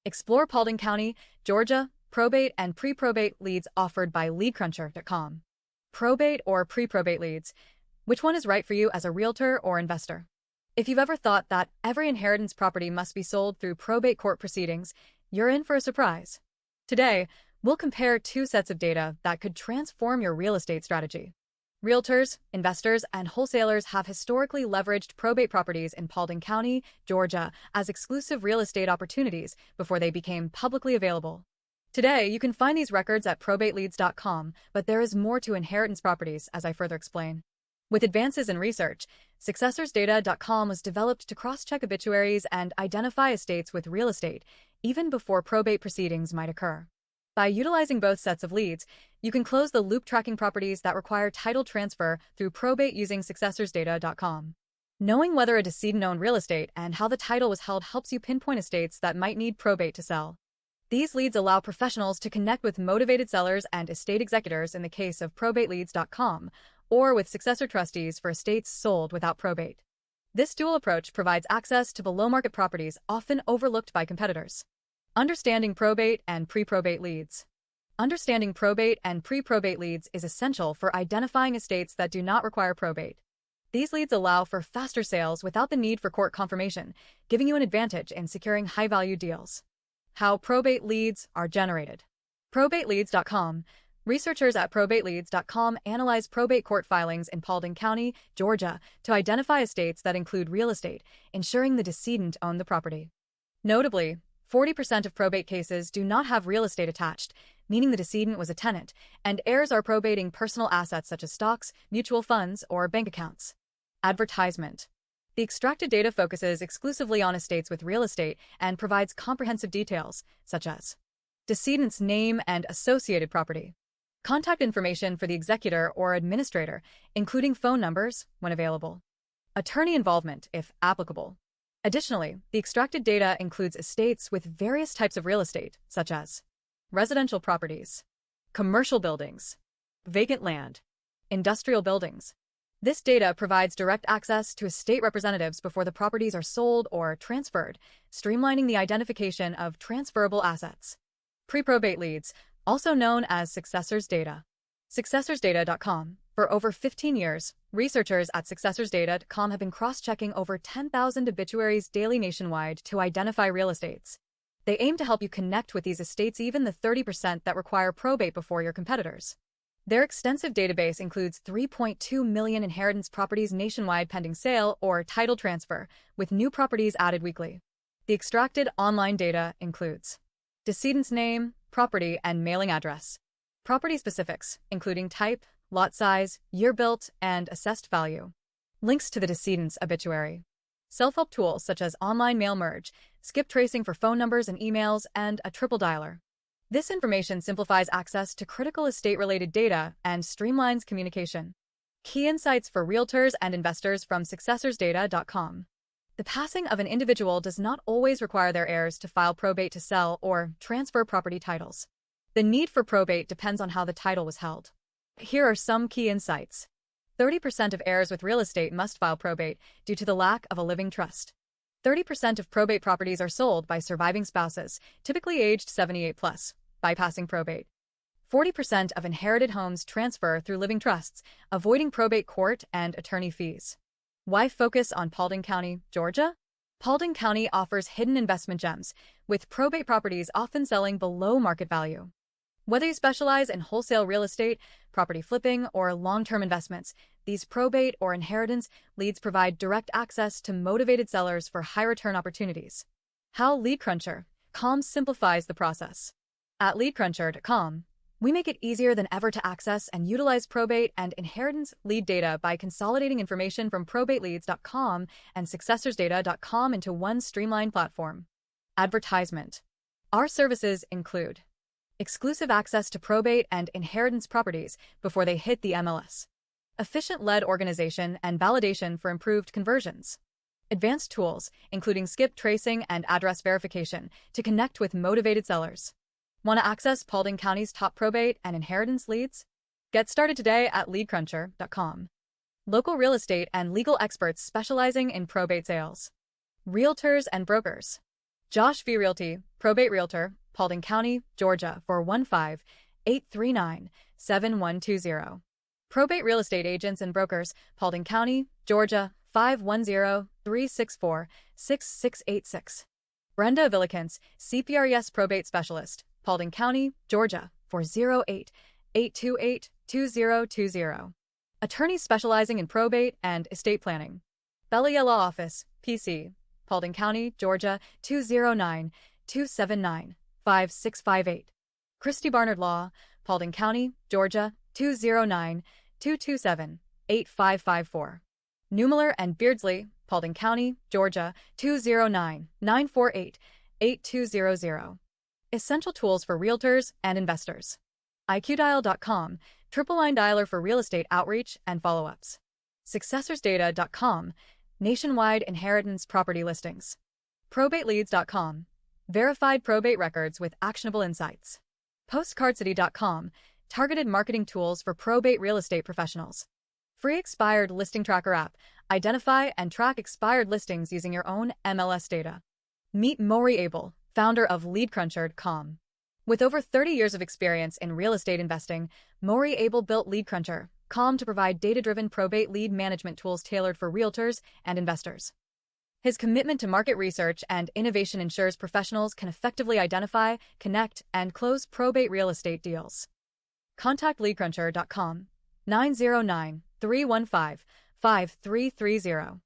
Explore Paulding County, Georgia, probate and pre-probate leads offered by leadcruncher.com. Probate or pre-probate leads. Which one is right for you as a realtor or investor? If you've ever thought that every inheritance property must be sold through probate court proceedings, you're in for a surprise. Today, we'll compare two sets of data that could transform your real estate strategy. Realtors, investors, and wholesalers have historically leveraged probate properties in Paulding County, Georgia, as exclusive real estate opportunities before they became publicly available. Today, you can find these records at probateleads.com, but there is more to inheritance properties, as I further explain. With advances in research, successorsdata.com was developed to cross-check obituaries and identify estates with real estate, even before probate proceedings might occur. By utilizing both sets of leads, you can close the loop tracking properties that require title transfer through probate using successorsdata.com. Knowing whether a decedent owned real estate and how the title was held helps you pinpoint estates that might need probate to sell. These leads allow professionals to connect with motivated sellers and estate executors in the case of probateleads.com, or with successor trustees for estates sold without probate. This dual approach provides access to below-market properties often overlooked by competitors. Understanding probate and pre-probate leads. Understanding probate and pre-probate leads is essential for identifying estates that do not require probate. These leads allow for faster sales without the need for court confirmation, giving you an advantage in securing high-value deals. How probate leads are generated. Probateleads.com. Researchers at probateleads.com analyze probate court filings in Paulding County, Georgia, to identify estates that include real estate, ensuring the decedent owned the property. Notably, 40% of probate cases do not have real estate attached, meaning the decedent was a tenant, and heirs are probating personal assets such as stocks, mutual funds, or bank accounts. Advertisement. The extracted data focuses exclusively on estates with real estate and provides comprehensive details, such as decedent's name and associated property, contact information for the executor or administrator, including phone numbers, when available, attorney involvement, if applicable. Additionally, the extracted data includes estates with various types of real estate, such as residential properties, commercial buildings, vacant land, industrial buildings. This data provides direct access to estate representatives before the properties are sold or transferred, streamlining the identification of transferable assets. Pre-probate leads, also known as successors data. Successorsdata.com. For over 15 years, researchers at successorsdata.com have been cross-checking over 10,000 obituaries daily nationwide to identify real estates. They aim to help you connect with these estates, even the 30% that require probate before your competitors. Their extensive database includes 3.2 million inheritance properties nationwide pending sale or title transfer, with new properties added weekly. The extracted online data includes decedent's name, property, and mailing address. Property specifics, including type, lot size, year built, and assessed value. Links to the decedent's obituary. Self-help tools such as online mail merge, skip tracing for phone numbers and emails, and a triple dialer. This information simplifies access to critical estate-related data and streamlines communication. Key insights for realtors and investors from successorsdata.com. The passing of an individual does not always require their heirs to file probate to sell or transfer property titles. The need for probate depends on how the title was held. Here are some key insights. 30% of heirs with real estate must file probate due to the lack of a living trust. 30% of probate properties are sold by surviving spouses, typically aged 78 plus, bypassing probate. 40% of inherited homes transfer through living trusts, avoiding probate court and attorney fees. Why focus on Paulding County, Georgia? Paulding County offers hidden investment gems, with probate properties often selling below market value. Whether you specialize in wholesale real estate, property flipping, or long-term investments, these probate or inheritance leads provide direct access to motivated sellers for high-return opportunities. How LeadCruncher.com simplifies the process. At LeadCruncher.com, we make it easier than ever to access and utilize probate and inheritance lead data by consolidating information from probateleads.com and successorsdata.com into one streamlined platform. Advertisement. Our services include exclusive access to probate and inheritance properties before they hit the MLS, efficient lead organization and validation for improved conversions, advanced tools, including skip tracing and address verification, to connect with motivated sellers. Want to access Paulding County's top probate and inheritance leads? Get started today at LeadCruncher.com. Local real estate and legal experts specializing in probate sales. Realtors and brokers. Josh V. Realty, Probate Realtor, Paulding County, Georgia 415-839-7120. Probate Real Estate Agents and Brokers, Paulding County, Georgia 510-364-6686. Brenda Villikens, CPRES Probate Specialist, Paulding County, Georgia 408-828-2020. Attorneys specializing in probate and estate planning. Belia Law Office, PC, Paulding County, Georgia 209-279-5658. Christy Barnard Law, Paulding County, Georgia 209-227-8554. Newmiller and Beardsley, Paulding County, Georgia 209-948-8200. Essential tools for realtors and investors. IQDial.com, triple line dialer for real estate outreach and follow-ups. SuccessorsData.com, nationwide inheritance property listings. ProbateLeads.com, verified probate records with actionable insights. PostcardCity.com, targeted marketing tools for probate real estate professionals. Free expired listing tracker app, identify and track expired listings using your own MLS data. Meet Maury Abel, founder of LeadCruncher.com. With over 30 years of experience in real estate investing, Maury Abel built LeadCruncher.com to provide data-driven probate lead management tools tailored for realtors and investors. His commitment to market research and innovation ensures professionals can effectively identify, connect, and close probate real estate deals. Contact LeadCruncher.com 909-315-5330.